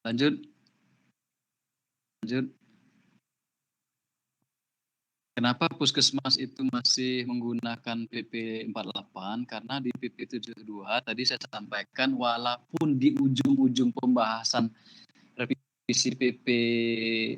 Lanjut. Kenapa Puskesmas itu masih menggunakan PP 48? Karena di PP 72 tadi saya sampaikan, walaupun di ujung-ujung pembahasan revisi PP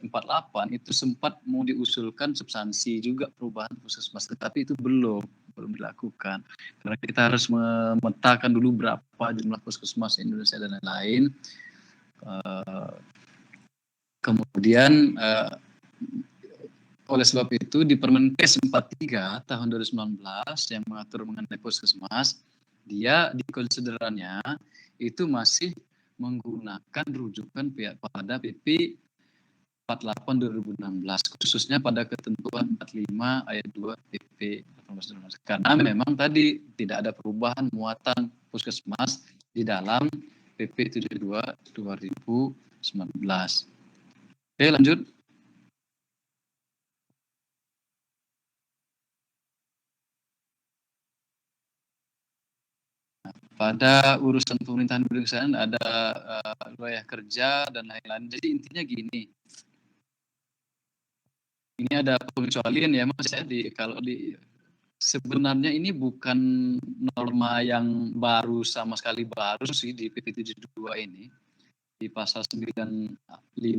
48 itu sempat mau diusulkan substansi juga perubahan Puskesmas, tetapi itu belum dilakukan. Karena kita harus memetakan dulu berapa jumlah Puskesmas Indonesia dan lain-lain. Kemudian oleh sebab itu di Permenkes 43 tahun 2019 yang mengatur mengenai Puskesmas, dia di konsiderannya itu masih menggunakan rujukan pada PP 48 2016, khususnya pada ketentuan 45 ayat 2 PP 18 2016. Karena memang tadi tidak ada perubahan muatan Puskesmas di dalam PP 72 2019. Oke, lanjut. Pada urusan pemerintahan pedesaan ada wilayah kerja dan lain-lain. Jadi intinya gini, ini ada pengecualian ya Mas ya, sebenarnya ini bukan norma yang baru sama sekali baru sih di PP 72 ini. Di pasal 95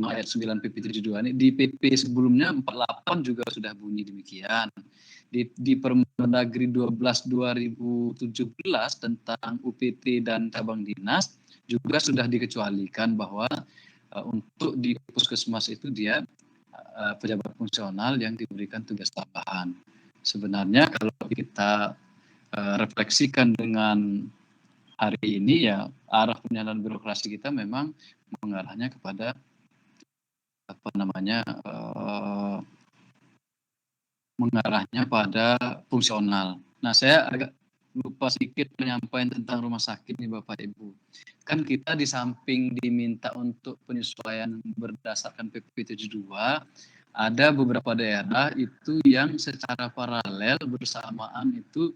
ayat 9 PP 72 ini, di PP sebelumnya 48 juga sudah bunyi demikian. Di Permendagri 12 2017 tentang UPT dan cabang dinas juga sudah dikecualikan bahwa untuk di puskesmas itu dia pejabat fungsional yang diberikan tugas tambahan. Sebenarnya kalau kita refleksikan dengan hari ini ya, arah penyelenggaraan birokrasi kita memang mengarahnya kepada mengarahnya pada fungsional. Nah, saya agak lupa sedikit menyampaikan tentang rumah sakit nih Bapak Ibu. Kan kita di samping diminta untuk penyesuaian berdasarkan PP 72, ada beberapa daerah itu yang secara paralel bersamaan itu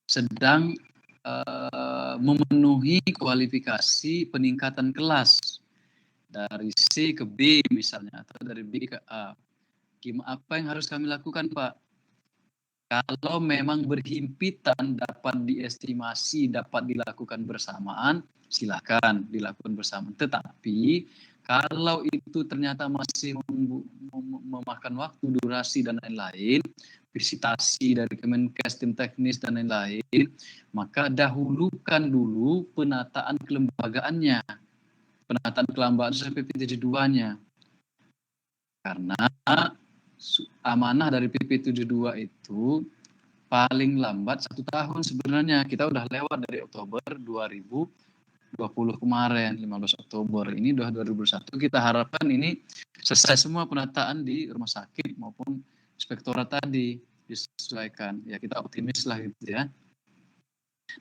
sedang memenuhi kualifikasi peningkatan kelas dari C ke B misalnya, atau dari B ke A. Apa yang harus kami lakukan, Pak? Kalau memang berhimpitan dapat diestimasi, dapat dilakukan bersamaan, silakan dilakukan bersamaan. Tetapi kalau itu ternyata masih memakan waktu, durasi, dan lain-lain, visitasi dari Kemenkes, tim teknis, dan lain-lain, maka dahulukan dulu penataan kelembagaannya. Penataan kelembagaan sampai PP 72-nya. Karena amanah dari PP 72 itu paling lambat 1 tahun sebenarnya. Kita udah lewat dari Oktober 2020 kemarin, 15 Oktober. Ini udah 2021. Kita harapkan ini selesai semua penataan di rumah sakit maupun inspektorat tadi disesuaikan. Ya kita optimis lah gitu ya.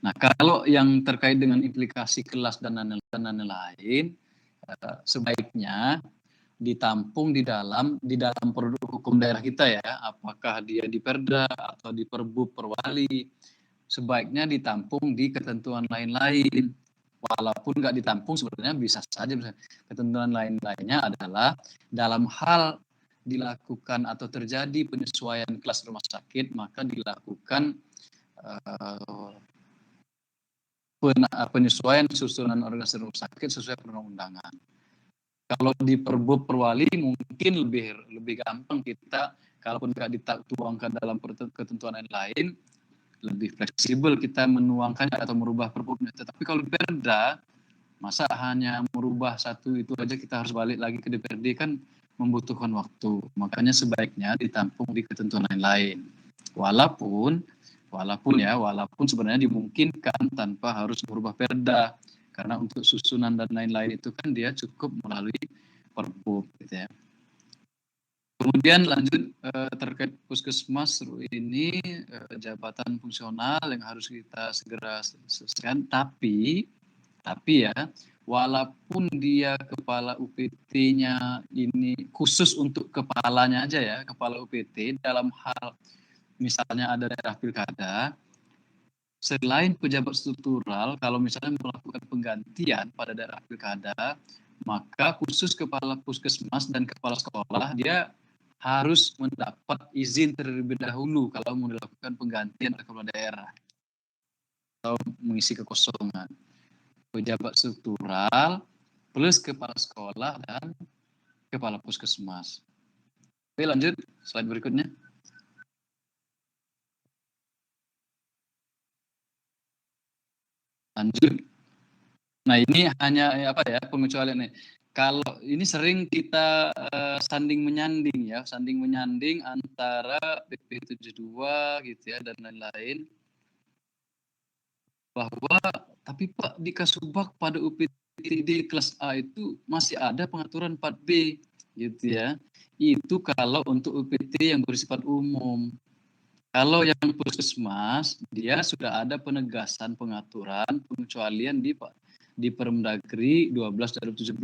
Nah, kalau yang terkait dengan implikasi kelas dan lain-lain, sebaiknya ditampung di dalam produk hukum daerah kita ya, apakah dia di Perda atau di Perbub Perwali, sebaiknya ditampung di ketentuan lain-lain. Walaupun nggak ditampung sebenarnya bisa saja. Ketentuan lain-lainnya adalah dalam hal dilakukan atau terjadi penyesuaian kelas rumah sakit, maka dilakukan penyesuaian susunan organisasi rumah sakit sesuai perundang-undangan. Kalau di Perbub Perwali mungkin lebih gampang kita, kalaupun nggak dituangkan dalam ketentuan lain, lebih fleksibel kita menuangkannya atau merubah perbubnya. Tetapi kalau di Perda, masa hanya merubah satu itu aja kita harus balik lagi ke DPRD, kan membutuhkan waktu. Makanya sebaiknya ditampung di ketentuan lain. Walaupun sebenarnya dimungkinkan tanpa harus merubah Perda. Karena untuk susunan dan lain-lain itu kan dia cukup melalui Perbub gitu ya. Kemudian lanjut terkait puskesmas ini jabatan fungsional yang harus kita segera selesaikan. Tapi ya, walaupun dia kepala UPT-nya ini khusus untuk kepalanya aja ya, kepala UPT dalam hal misalnya ada daerah pilkada, selain pejabat struktural, kalau misalnya melakukan penggantian pada daerah pilkada, maka khusus kepala puskesmas dan kepala sekolah dia harus mendapat izin terlebih dahulu kalau mau dilakukan penggantian kepala daerah atau mengisi kekosongan. Pejabat struktural plus kepala sekolah dan kepala puskesmas. Oke, lanjut slide berikutnya. Lanjut. Nah, ini hanya apa ya, pengecualian nih. Kalau ini sering kita sanding menyanding ya, sanding menyanding antara PP 72 gitu ya dan lain-lain. Bahwa tapi Pak di Kasubag pada UPTD kelas A itu masih ada pengaturan 4B gitu ya. Itu kalau untuk UPT yang bersifat umum. Kalau yang puskesmas, dia sudah ada penegasan pengaturan pengecualian di Permendagri 12/2017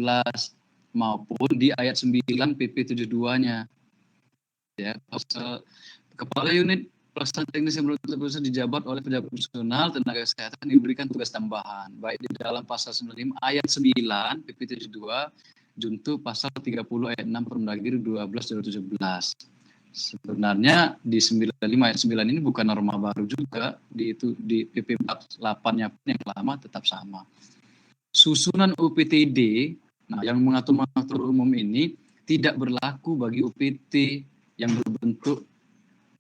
maupun di ayat 9 PP 72-nya. Ya, kepala unit pelaksanaan teknis yang belum terpusat dijabat oleh pejabat fungsional tenaga kesehatan diberikan tugas tambahan baik di dalam pasal 95 ayat 9 PP 72 junto pasal 30 ayat 6 Permendagri 12/2017. Sebenarnya di 95 ayat 9 ini bukan norma baru juga, di PP 48-nya pun yang lama tetap sama. Susunan UPTD, nah yang mengatur umum ini tidak berlaku bagi UPT yang berbentuk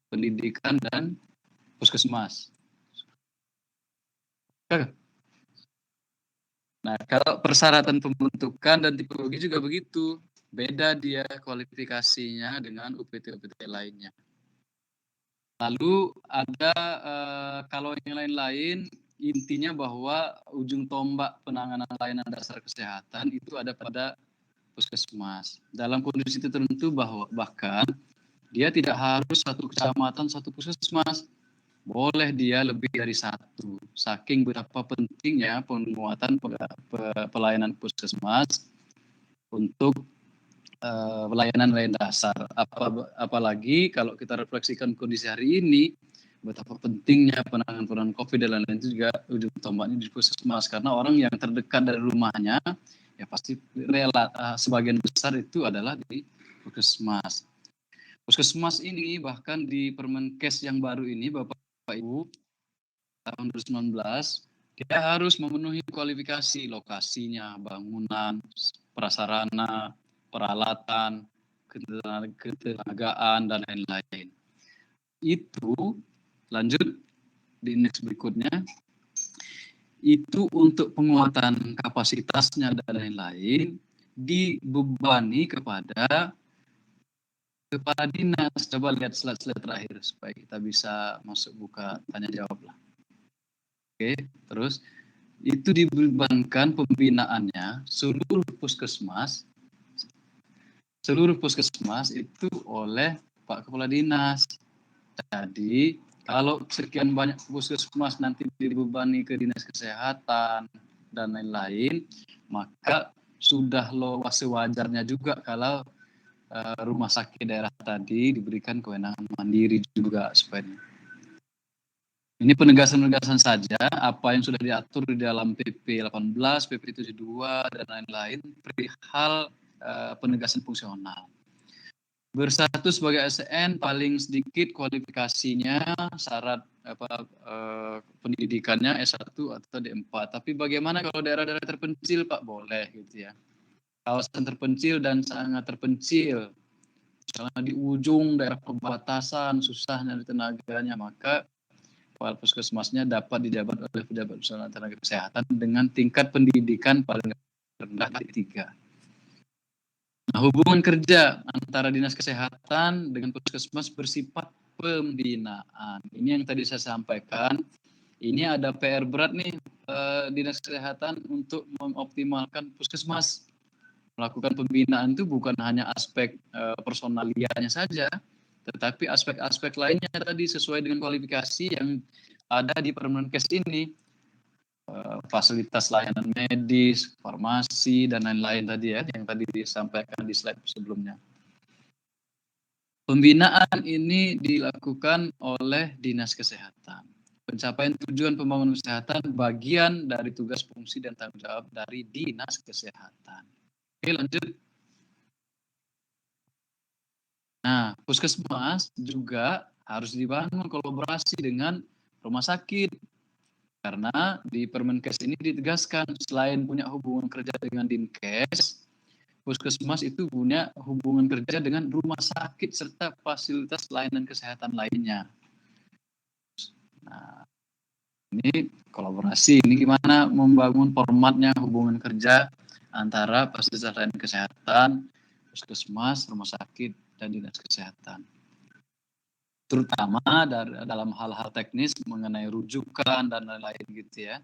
pendidikan dan puskesmas. Nah, kalau persyaratan pembentukan dan tipologi juga begitu. Beda dia kualifikasinya dengan UPT-UPT lainnya. Lalu ada kalau yang lain-lain intinya bahwa ujung tombak penanganan layanan dasar kesehatan itu ada pada puskesmas. Dalam kondisi tertentu bahkan dia tidak harus satu kecamatan satu puskesmas. Boleh dia lebih dari satu. Saking berapa pentingnya penguatan pelayanan puskesmas untuk pelayanan dasar. Apalagi kalau kita refleksikan kondisi hari ini, betapa pentingnya penanganan COVID dan lain-lain itu juga ujung tombaknya di puskesmas. Karena orang yang terdekat dari rumahnya, ya pasti sebagian besar itu adalah di puskesmas. Puskesmas ini bahkan di Permenkes yang baru ini, Bapak Ibu, tahun 2019, dia harus memenuhi kualifikasi lokasinya, bangunan, prasarana, peralatan, ketenagaan, dan lain-lain. Itu, lanjut di next berikutnya, itu untuk penguatan kapasitasnya dan lain-lain, dibebani kepada kepala dinas. Coba lihat slide-slide terakhir supaya kita bisa masuk buka tanya jawab lah. Oke, terus itu dibebankan pembinaannya seluruh puskesmas itu oleh Pak Kepala Dinas. Jadi kalau sekian banyak puskesmas nanti dibebani ke Dinas Kesehatan dan lain-lain, maka sudah sewajarnya juga kalau rumah sakit daerah tadi diberikan kewenangan mandiri juga sebenarnya. Ini penegasan-penegasan saja apa yang sudah diatur di dalam PP 18, PP 72 dan lain-lain perihal penegasan fungsional. Bersatu sebagai ASN paling sedikit kualifikasinya syarat pendidikannya S1 atau D4. Tapi bagaimana kalau daerah-daerah terpencil Pak? Boleh gitu ya. Kawasan terpencil dan sangat terpencil, misalnya di ujung daerah perbatasan, susah nyari tenaganya, maka kepala puskesmasnya dapat dijabat oleh pejabat usaha tenaga kesehatan dengan tingkat pendidikan paling rendah di 3. Nah, hubungan kerja antara dinas kesehatan dengan puskesmas bersifat pembinaan. Ini yang tadi saya sampaikan. Ini ada PR berat nih dinas kesehatan untuk mengoptimalkan puskesmas. Melakukan pembinaan itu bukan hanya aspek personalianya saja, tetapi aspek-aspek lainnya tadi sesuai dengan kualifikasi yang ada di Permenkes ini, fasilitas layanan medis, farmasi, dan lain-lain tadi ya, yang tadi disampaikan di slide sebelumnya. Pembinaan ini dilakukan oleh Dinas Kesehatan. Pencapaian tujuan pembangunan kesehatan bagian dari tugas fungsi dan tanggung jawab dari Dinas Kesehatan. Oke, lanjut. Nah, puskesmas juga harus dibangun kolaborasi dengan rumah sakit. Karena di Permenkes ini ditegaskan selain punya hubungan kerja dengan Dinkes, puskesmas itu punya hubungan kerja dengan rumah sakit serta fasilitas layanan kesehatan lainnya. Nah, ini kolaborasi. Ini gimana membangun formatnya hubungan kerja antara fasilitas layanan kesehatan, puskesmas, rumah sakit, dan dinas kesehatan. Terutama dalam hal-hal teknis mengenai rujukan dan lain-lain gitu ya.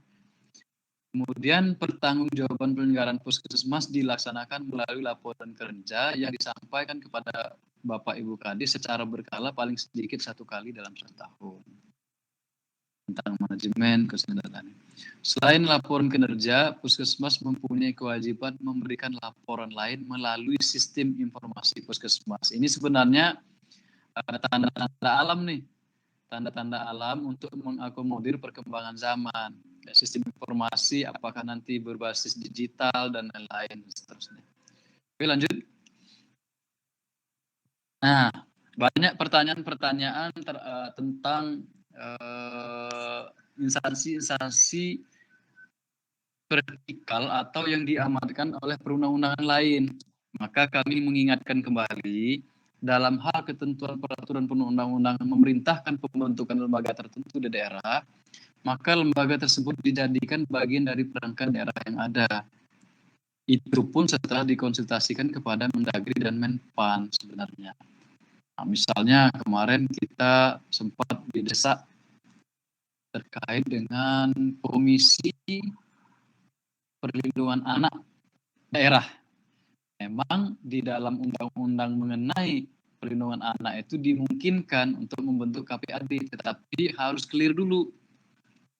Kemudian pertanggungjawaban penyelenggaraan puskesmas dilaksanakan melalui laporan kerja yang disampaikan kepada Bapak Ibu Kadis secara berkala paling sedikit 1 kali dalam 1 tahun. Tentang manajemen kesehatan. Selain laporan kinerja, puskesmas mempunyai kewajiban memberikan laporan lain melalui sistem informasi puskesmas. Ini sebenarnya tanda-tanda alam nih, tanda-tanda alam untuk mengakomodir perkembangan zaman. Sistem informasi apakah nanti berbasis digital dan lain-lain seterusnya. Oke, lanjut. Nah, banyak pertanyaan-pertanyaan tentang instansi-instansi vertikal atau yang diamanatkan oleh perundang-undangan lain. Maka kami mengingatkan kembali dalam hal ketentuan peraturan perundang-undangan memerintahkan pembentukan lembaga tertentu di daerah, maka lembaga tersebut dijadikan bagian dari perangkat daerah yang ada. Itu pun setelah dikonsultasikan kepada Mendagri dan Menpan sebenarnya. Nah, misalnya kemarin kita sempat didesak terkait dengan Komisi Perlindungan Anak Daerah. Memang di dalam undang-undang mengenai perlindungan anak itu dimungkinkan untuk membentuk KPAD, tetapi harus clear dulu.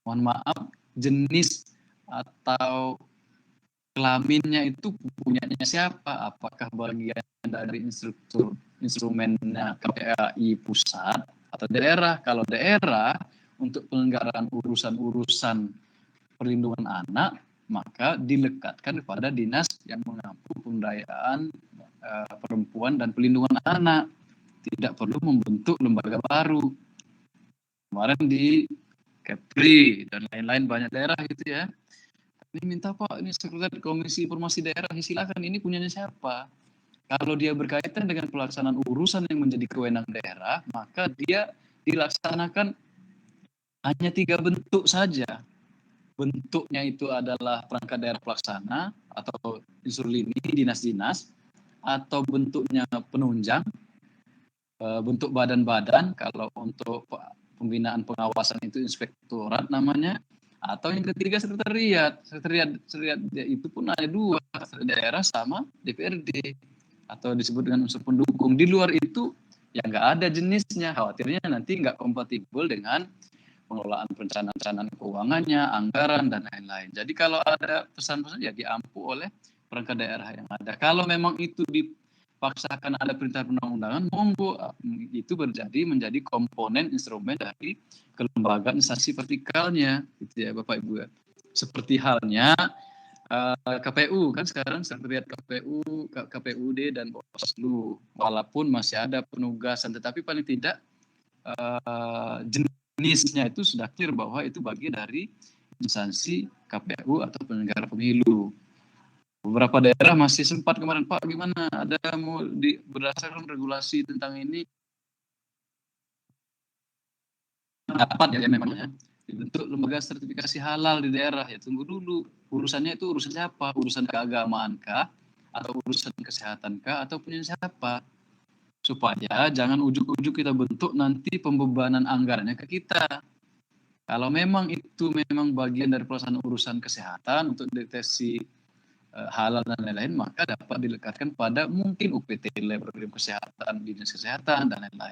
Mohon maaf, jenis atau kelaminnya itu punyanya siapa? Apakah bagian dari instrumennya KPAI pusat atau daerah? Kalau daerah, untuk penyelenggaraan urusan-urusan perlindungan anak, maka dilekatkan kepada dinas yang mengampu pemberdayaan perempuan dan perlindungan anak. Tidak perlu membentuk lembaga baru. Kemarin di Kepri dan lain-lain banyak daerah gitu ya. Ini minta Pak, ini sekretariat Komisi Informasi Daerah, silakan, ini punyanya siapa? Kalau dia berkaitan dengan pelaksanaan urusan yang menjadi kewenangan daerah, maka dia dilaksanakan hanya 3 bentuk saja. Bentuknya itu adalah perangkat daerah pelaksana atau unsur lini dinas-dinas, atau bentuknya penunjang, bentuk badan-badan, kalau untuk pembinaan pengawasan itu inspektorat namanya, atau yang ketiga sekretariat itu pun ada 2, daerah sama DPRD atau disebut dengan unsur pendukung. Di luar itu ya nggak ada jenisnya, khawatirnya nanti nggak kompatibel dengan pengelolaan perencanaan keuangannya, anggaran, dan lain-lain. Jadi kalau ada pesan-pesan ya diampu oleh perangkat daerah yang ada. Kalau memang itu dipaksakan ada perintah perundang-undangan, monggo itu menjadi komponen instrumen dari kelembagaan instansi vertikalnya, gitu ya Bapak Ibu. Seperti halnya KPU kan sekarang sekretariat KPU, KPUD dan Bawaslu, walaupun masih ada penugasan, tetapi paling tidak jenisnya itu sudah clear bahwa itu bagian dari instansi KPU atau penyelenggara pemilu. Beberapa daerah masih sempat kemarin, Pak gimana, ada mau berdasarkan regulasi tentang ini, dapat ya memangnya dibentuk lembaga sertifikasi halal di daerah, ya tunggu dulu, urusannya itu urusan siapa, urusan keagamaan kah, atau urusan kesehatan kah, atau punya siapa, supaya jangan ujuk-ujuk kita bentuk nanti pembebanan anggarannya ke kita. Kalau memang itu memang bagian dari pelaksanaan urusan kesehatan untuk deteksi halal dan lain-lain, maka dapat dilekatkan pada mungkin UPT, program kesehatan, dinas kesehatan, dan lain-lain.